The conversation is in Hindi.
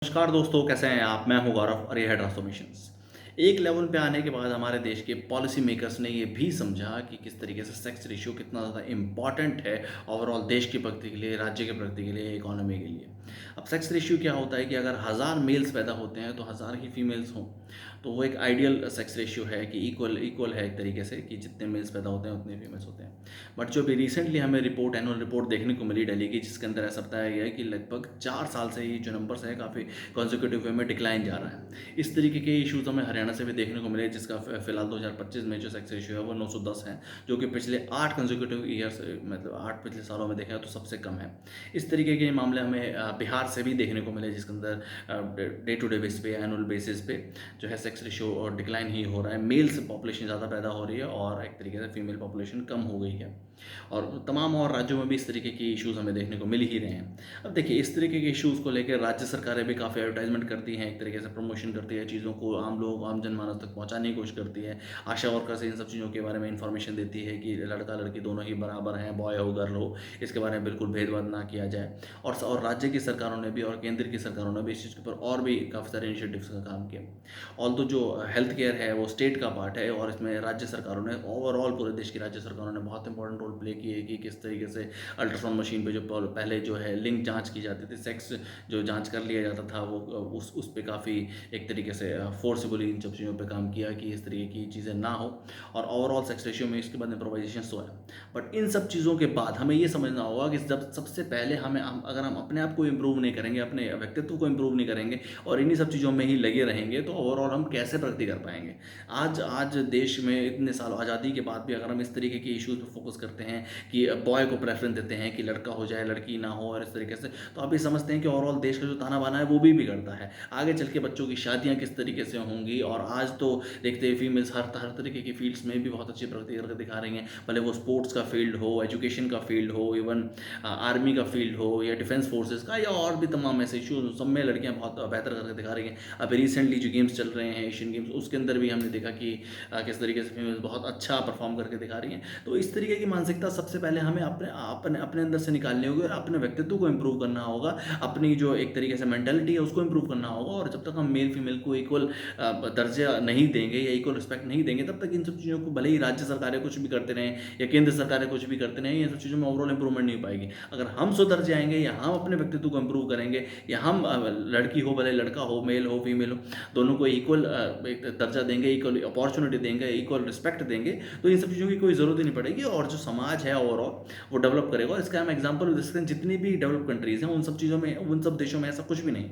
नमस्कार दोस्तों, कैसे हैं आप? मैं हूं गौरव और ये है ट्रांसफॉर्मेशंस। एक लेवल पे आने के बाद हमारे देश के पॉलिसी मेकर्स ने ये भी समझा कि किस तरीके से सेक्स रेशियो कितना ज़्यादा इम्पॉर्टेंट है ओवरऑल देश की प्रगति के लिए, राज्य की प्रगति के लिए, इकोनॉमी के लिए। अब सेक्स रेशियो क्या होता है कि अगर 1000 मेल्स पैदा होते हैं तो 1000 ही फीमेल्स हों, तो वो एक आइडियल सेक्स रेशियो है कि इक्वल इक्वल है एक तरीके से कि जितने मेल्स पैदा होते हैं उतने फीमेल्स होते हैं। बट जो अभी रिसेंटली हमें एनुअल रिपोर्ट देखने को मिली दिल्ली की, जिसके अंदर ऐसा बताया गया है कि लगभग 4 साल से ये जो नंबर्स है काफ़ी कंसेक्यूटिव वे में डिक्लाइन जा रहा है। इस तरीके के इश्यूज हमें हरियाणा से भी देखने को मिले, जिसका फिलहाल 2025 में जो सेक्स रेशियो है वो 910 है, जो कि पिछले 8 कंसेक्यूटिव ईयर्स मतलब 8 पिछले सालों में देखा तो सबसे कम है। इस तरीके के मामले हमें बिहार से भी देखने को मिले, जिसके अंदर डे टू डे बेसिस पे, एनुअल बेसिस पे जो है सेक्स रेशियो और डिक्लाइन ही हो रहा है। मेल्स पॉपुलेशन ज़्यादा पैदा हो रही है और एक तरीके से फीमेल पॉपुलेशन कम हो गई है। और तमाम और राज्यों में भी इस तरीके के इश्यूज़ हमें देखने को मिल ही रहे हैं। अब देखिए, इस तरीके के इश्यूज़ को लेकर राज्य सरकारें भी काफ़ी एडवर्टाइजमेंट करती हैं, एक तरीके से प्रमोशन करती है, चीज़ों को आम लोग, आम जनमानस तक पहुँचाने की कोशिश करती है। आशा वर्कर से इन सब चीज़ों के बारे में इन्फॉर्मेशन देती है कि लड़का-लड़की दोनों ही बराबर हैं, बॉय हो, गर्ल हो, इसके बारे में बिल्कुल भेदभाव ना किया जाए। और राज्य की सरकारों ने भी और केंद्र की सरकारों ने भी इस चीज़ के ऊपर और भी काफ़ी सारे इनिशिएटिव्स का काम किया। ऑल्दो जो हेल्थ केयर है वो स्टेट का पार्ट है और इसमें राज्य सरकारों ने, ओवरऑल पूरे देश की राज्य सरकारों ने बहुत इंपॉर्टेंट रोल प्ले किए कि किस तरीके से अल्ट्रासाउंड मशीन पे जो पहले जो है लिंग जांच की जाती थी, सेक्स जो जांच कर लिया जाता था, वो उस पे काफ़ी एक तरीके से फोर्सफुली इन सब चीज़ों पे काम किया कि इस तरीके की चीज़ें ना हो। और ओवरऑल सेक्स रेशियो में इसके बाद इम्प्रोवाइजेशन तो है। बट इन सब चीज़ों के बाद हमें ये समझना होगा कि जब सबसे पहले अगर हम अपने आप को इम्प्रूव नहीं करेंगे, अपने व्यक्तित्व को इम्प्रूव नहीं करेंगे और इन्हीं सब चीज़ों में ही लगे रहेंगे, तो ओवरऑल हम कैसे प्रगति कर पाएंगे। आज आज देश में इतने साल आज़ादी के बाद भी अगर हम इस तरीके के इश्यूज़ पे फोकस करते हैं कि बॉय को प्रेफरेंस देते हैं कि लड़का हो जाए, लड़की ना हो, और इस तरीके से, तो आप ये समझते हैं कि ओवरऑल देश का जो ताना-बाना है वो भी बिगड़ता है। आगे चल के बच्चों की शादियाँ किस तरीके से होंगी। और आज तो देखते हैं फीमेल्स हर तरीके की फील्ड्स में भी बहुत अच्छी प्रगति करके दिखा रही हैं। भले वो स्पोर्ट्स का फील्ड हो, एजुकेशन का फील्ड हो, इवन आर्मी का फील्ड हो या डिफेंस फोर्सेस का, या और भी तमाम ऐसे इश्यूज, सब में लड़कियाँ बहुत बेहतर करके दिखा रही हैं। अभी रिसेंटली जो गेम्स चल रहे हैं, एशियन गेम्स, उसके अंदर भी हमने देखा कि किस तरीके से फीमेल्स बहुत अच्छा परफॉर्म करके दिखा रही हैं। तो इस तरीके की मानसिकता सबसे पहले हमें अपने अपने अपने अंदर से निकालनी होगी और अपने व्यक्तित्व को इम्प्रूव करना होगा। अपनी जो एक तरीके से मेंटालिटी है उसको इम्प्रूव करना होगा। और जब तक हम मेल फीमेल को इक्वल दर्जा नहीं देंगे या इक्वल रिस्पेक्ट नहीं देंगे, तब तक इन सब चीज़ों को, भले ही राज्य सरकारें कुछ भी करते रहें या केंद्र सरकारें कुछ भी करते रहें, इन सब चीज़ों में ओवरऑल इंप्रूवमेंट नहीं पाएगी। अगर हम सुधर जाएंगे या हम अपने व्यक्तित्व को इम्प्रूव करेंगे, या हम लड़की हो भले लड़का हो, मेल हो फीमेल हो, दोनों को इक्वल एक दर्जा देंगे, इक्वल अपॉर्चुनिटी देंगे, इक्वल रिस्पेक्ट देंगे, तो इन सब चीज़ों की कोई ज़रूरत ही नहीं पड़ेगी और जो समाज है ओवरऑल वो डेवलप करेगा। और इसका हम एग्जांपल दे सकते हैं, जितनी भी डेवलप कंट्रीज़ हैं उन सब चीज़ों में, उन सब देशों में ऐसा कुछ भी नहीं।